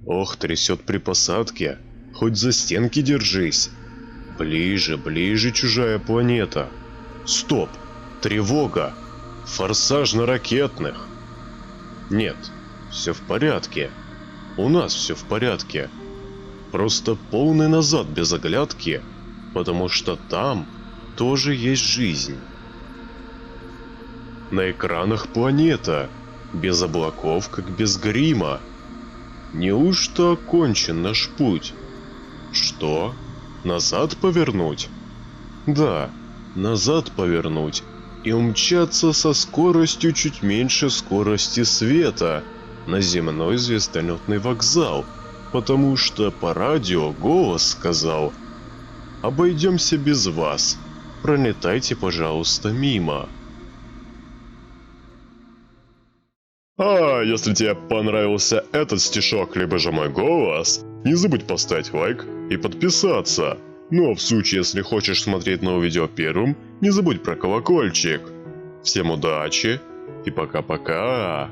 Ох, трясет при посадке. Хоть за стенки держись. Ближе, ближе, чужая планета. Стоп! Тревога! Форсаж на ракетных! Нет, все в порядке. У нас все в порядке. Просто полный назад без оглядки, потому что там тоже есть жизнь. На экранах планета, без облаков, как без грима. Неужто окончен наш путь? Что? Назад повернуть? Да, назад повернуть и умчаться со скоростью чуть меньше скорости света на земной звездолетный вокзал, потому что по радио голос сказал: «Обойдемся без вас, пролетайте, пожалуйста, мимо». А если тебе понравился этот стишок, либо же мой голос, не забудь поставить лайк и подписаться. Ну а в случае, если хочешь смотреть новое видео первым, не забудь про колокольчик. Всем удачи и пока-пока.